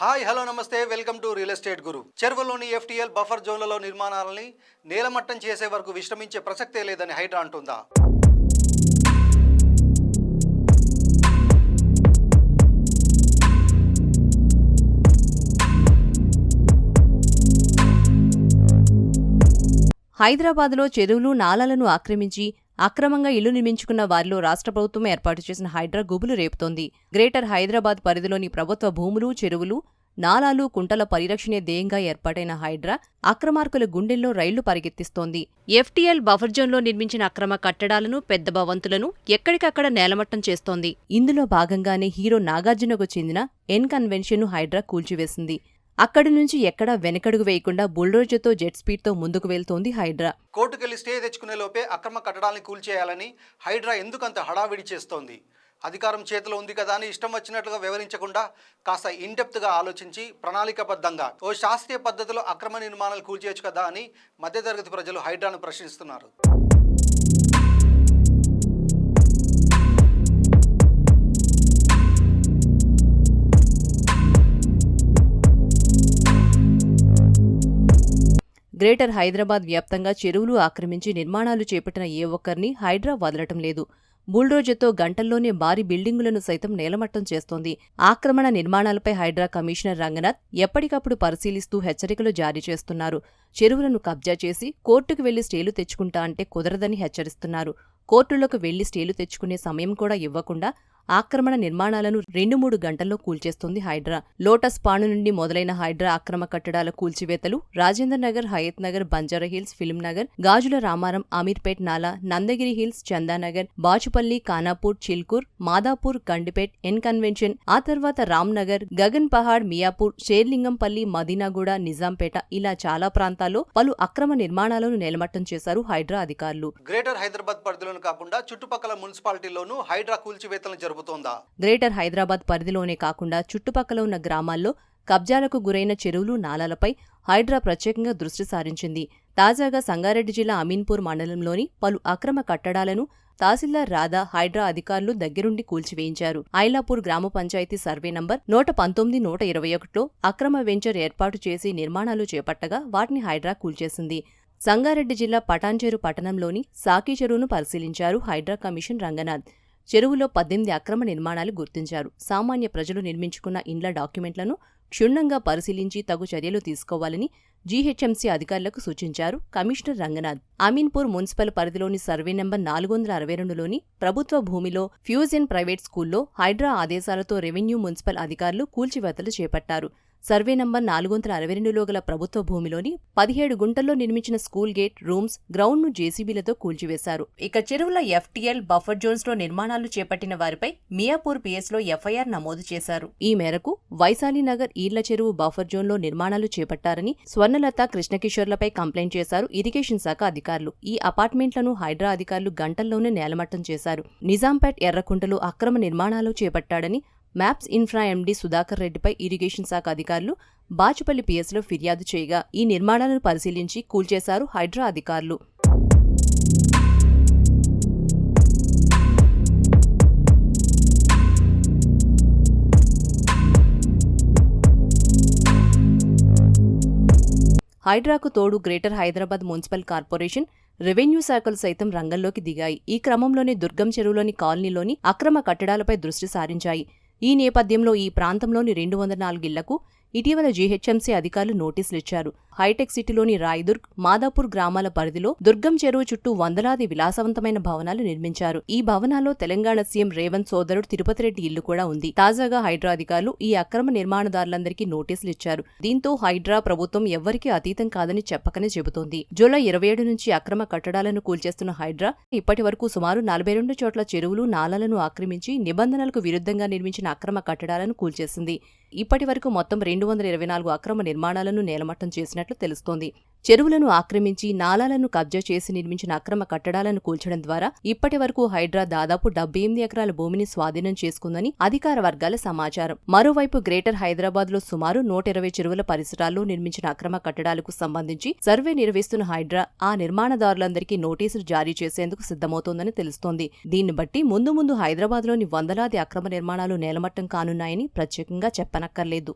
Hi hello నమస్తే welcome to real estate గురు. చెరువులోని ఎఫ్టీఎల్ బఫర్ జోన్లలో నిర్మాణాలని నేలమట్టం చేసే వరకు విశ్రమించే ప్రసక్తే లేదని హైడ్రా అంటుందా? హైదరాబాద్లో చెరువులు నాలాలను ఆక్రమించి అక్రమంగా ఇల్లు నిర్మించుకున్న వారిలో రాష్ట్ర ప్రభుత్వం ఏర్పాటు చేసిన హైడ్రా గుబులు రేపుతోంది. గ్రేటర్ హైదరాబాద్ పరిధిలోని ప్రభుత్వ భూములు, చెరువులు, నాలాలు, కుంటల పరిరక్షణే ధ్యేయంగా ఏర్పాటైన హైడ్రా అక్రమార్కుల గుండెల్లో రైళ్లు పరిగెత్తిస్తోంది. ఎఫ్టీఎల్ బఫర్ జోన్లో నిర్మించిన అక్రమ కట్టడాలను, పెద్ద భవంతులను ఎక్కడికక్కడ నేలమట్టం చేస్తోంది. ఇందులో భాగంగానే హీరో నాగార్జునకు చెందిన ఎన్ కన్వెన్షన్ను హైడ్రా కూల్చివేసింది. అక్కడి నుంచి ఎక్కడా వెనకడుగు వేయకుండా బుల్డోజర్తో జెట్ స్పీడ్తో ముందుకు వెళ్తోంది హైడ్రా. కోర్టుకెళ్లి స్టే తెచ్చుకునే లోపే అక్రమ కట్టడాలను కూల్చేయాలని హైడ్రా ఎందుకంత హడావిడి చేస్తోంది? అధికారం చేతిలో ఉంది కదా అని ఇష్టం వచ్చినట్లుగా వివరించకుండా కాస్త ఇన్డెప్త్గా ఆలోచించి ప్రణాళికాబద్ధంగా ఓ శాస్త్రీయ పద్ధతిలో అక్రమ నిర్మాణాలు కూల్చేయచ్చు కదా అని మధ్యతరగతి ప్రజలు హైడ్రాను ప్రశ్నిస్తున్నారు. గ్రేటర్ హైదరాబాద్ వ్యాప్తంగా చెరువులు ఆక్రమించి నిర్మాణాలు చేపట్టిన ఏ ఒక్కరిని హైడ్రా వదలటం లేదు. బుల్డోజర్తో గంటల్లోనే భారీ బిల్డింగులను సైతం నేలమట్టం చేస్తోంది. ఆక్రమణ నిర్మాణాలపై హైడ్రా కమిషనర్ రంగనాథ్ ఎప్పటికప్పుడు పరిశీలిస్తూ హెచ్చరికలు జారీ చేస్తున్నారు. చెరువులను కబ్జా చేసి కోర్టుకు వెళ్లి స్టేలు తెచ్చుకుంటా అంటే కుదరదని హెచ్చరిస్తున్నారు. కోర్టులకు వెళ్లి స్టేలు తెచ్చుకునే సమయం కూడా ఇవ్వకుండా ఆక్రమణ నిర్మాణాలను 2-3 గంటల్లో కూల్చేస్తోంది హైడ్రా. లోటస్ పాండ్ నుండి మొదలైన హైడ్రా అక్రమ కట్టడాల కూల్చివేతలు రాజేందర్ నగర్, హయత్ నగర్, బంజారాహిల్స్, ఫిల్మ్ నగర్, గాజుల రామారం, అమీర్పేట్ నాలా, Nandagiri Hills, Chandanagar, Bachupalli, Khanapur, Chilkur, Madhapur, Gandipet, N Convention, ఆ తర్వాత రామ్ నగర్, గగన్ పహాడ్, మియాపూర్, షేర్లింగంపల్లి, మదీనాగూడ, నిజాంపేట ఇలా చాలా ప్రాంతాల్లో పలు అక్రమ నిర్మాణాలను నేలమట్టం చేశారు హైడ్రా అధికారులు. గ్రేటర్ హైదరాబాద్ పరిధిలోనే కాకుండా చుట్టుపక్కల మున్సిపాలిటీల్లోనూ హైడ్రా కూల్చివేతలను జరుపుతోందా? గ్రేటర్ హైదరాబాద్ పరిధిలోనే కాకుండా చుట్టుపక్కల ఉన్న గ్రామాల్లో కబ్జాలకు గురైన చెరువులు, నాలాలపై హైడ్రా ప్రత్యేకంగా దృష్టి సారించింది. తాజాగా సంగారెడ్డి జిల్లా అమీన్పూర్ మండలంలోని పలు అక్రమ కట్టడాలను తహసీల్దార్ రాధా, హైడ్రా అధికారులు దగ్గరుండి కూల్చివేయించారు. ఐలాపూర్ గ్రామ పంచాయతీ సర్వే నంబర్ 119, 121లో అక్రమ వెంచర్ ఏర్పాటు చేసి నిర్మాణాలు చేపట్టగా వాటిని హైడ్రా కూల్చేసింది. సంగారెడ్డి జిల్లా పటాన్చెరు పట్టణంలోని సాకి చెరువును పరిశీలించారు హైడ్రా కమిషన్ రంగనాథ్. చెరువులో 18 అక్రమ నిర్మాణాలు గుర్తించారు. సామాన్య ప్రజలు నిర్మించుకున్న ఇండ్ల డాక్యుమెంట్లను క్షుణ్ణంగా పరిశీలించి తగు చర్యలు తీసుకోవాలని జీహెచ్ఎంసీ అధికారులకు సూచించారు కమిషనర్ రంగనాథ్. అమీన్పూర్ మున్సిపల్ పరిధిలోని సర్వే నంబర్ 462లోని ప్రభుత్వ భూమిలో ఫ్యూజన్ ప్రైవేట్ స్కూల్లో హైడ్రా ఆదేశాలతో రెవెన్యూ, మున్సిపల్ అధికారులు కూల్చివేతలు చేపట్టారు. సర్వే నంబర్ 462లో గల ప్రభుత్వ భూమిలోని 17 గుంటల్లో నిర్మించిన స్కూల్ గేట్, రూమ్స్, గ్రౌండ్ను జేసీబీలతో కూల్చివేశారు. ఇక చెరువుల ఎఫ్టీఎల్ బఫర్ జోన్స్లో నిర్మాణాలు చేపట్టిన వారిపై మియాపూర్ పిఎస్లో ఎఫ్ఐఆర్ నమోదు చేశారు. ఈ మేరకు వైశాలినగర్ ఈర్ల చెరువు బఫర్ జోన్లో నిర్మాణాలు చేపట్టారని స్వర్ణలత, కృష్ణకిషోర్లపై కంప్లైంట్ చేశారు ఇరిగేషన్ శాఖ అధికారులు. ఈ అపార్ట్మెంట్లను హైడ్రా అధికారులు గంటల్లోనే నేలమట్టం చేశారు. నిజాంపేట్, ఎర్రకుంటలో అక్రమ నిర్మాణాలు చేపట్టాడని మ్యాప్స్ ఇన్ఫ్రా ఎండీ సుధాకర్ రెడ్డిపై ఇరిగేషన్ శాఖ అధికారులు బాచుపల్లి పిఎస్లో ఫిర్యాదు చేయగా ఈ నిర్మాణాలను పరిశీలించి కూల్చేశారు హైడ్రా అధికారులు. హైడ్రాకు తోడు greater Hyderabad municipal corporation, revenue శాఖలు సైతం రంగంలోకి దిగాయి. ఈ క్రమంలోనే దుర్గం చెరువులోని కాలనీలోని అక్రమ కట్టడాలపై దృష్టి సారించాయి. ఈ నేపథ్యంలో ఈ ప్రాంతంలోని 204 ఇళ్లకు ఇటీవల జీహెచ్ఎంసీ అధికారులు నోటీసులిచ్చారు. హైటెక్ సిటీలోని రాయదుర్గ్, మాదాపూర్ గ్రామాల పరిధిలో దుర్గం చెరువు చుట్టూ వందలాది విలాసవంతమైన భవనాలు నిర్మించారు. ఈ భవనాల్లో తెలంగాణ సీఎం రేవంత్ సోదరుడు తిరుపతి రెడ్డి ఇల్లు కూడా ఉంది. తాజాగా హైడ్రా అధికారులు ఈ అక్రమ నిర్మాణదారులందరికీ నోటీసులిచ్చారు. దీంతో హైడ్రా ప్రభుత్వం ఎవ్వరికీ అతీతం కాదని చెప్పకనే చెబుతోంది. జూలై 27 నుంచి అక్రమ కట్టడాలను కూల్చేస్తున్న హైడ్రా ఇప్పటి వరకు సుమారు 42 చోట్ల చెరువులు, నాలాలను ఆక్రమించి నిబంధనలకు విరుద్ధంగా నిర్మించిన అక్రమ కట్టడాలను కూల్చేసింది. ఇప్పటి వరకు మొత్తం 224 అక్రమ నిర్మాణాలను నేలమట్టం చేసినట్లు తెలుస్తోంది. చెరువులను ఆక్రమించి నాలాలను కబ్జా చేసి నిర్మించిన అక్రమ కట్టడాలను కూల్చడం ద్వారా ఇప్పటి వరకు హైడ్రా దాదాపు 78 ఎకరాల భూమిని స్వాధీనం చేసుకుందని అధికార వర్గాల సమాచారం. మరోవైపు గ్రేటర్ హైదరాబాద్లో సుమారు 120 చెరువుల పరిసరాల్లో నిర్మించిన అక్రమ కట్టడాలకు సంబంధించి సర్వే నిర్వహిస్తున్న హైడ్రా ఆ నిర్మాణదారులందరికీ నోటీసులు జారీ చేసేందుకు సిద్ధమవుతోందని తెలుస్తోంది. దీన్ని బట్టి ముందు హైదరాబాద్లోని వందలాది అక్రమ నిర్మాణాలు నేలమట్టం కానున్నాయని ప్రత్యేకంగా చెప్పనక్కర్లేదు.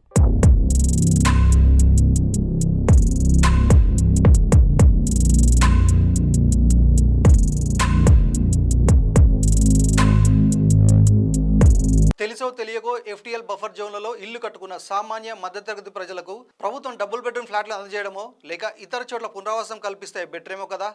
తెలిసో తెలియకో ఎఫ్టీఎల్ బఫర్ జోన్లలో ఇల్లు కట్టుకున్న సామాన్య మధ్యతరగతి ప్రజలకు ప్రభుత్వం డబుల్ బెడ్రూమ్ ఫ్లాట్లు అందజేయడమో లేక ఇతర చోట్ల పునరావాసం కల్పిస్తే బెటరేమో కదా.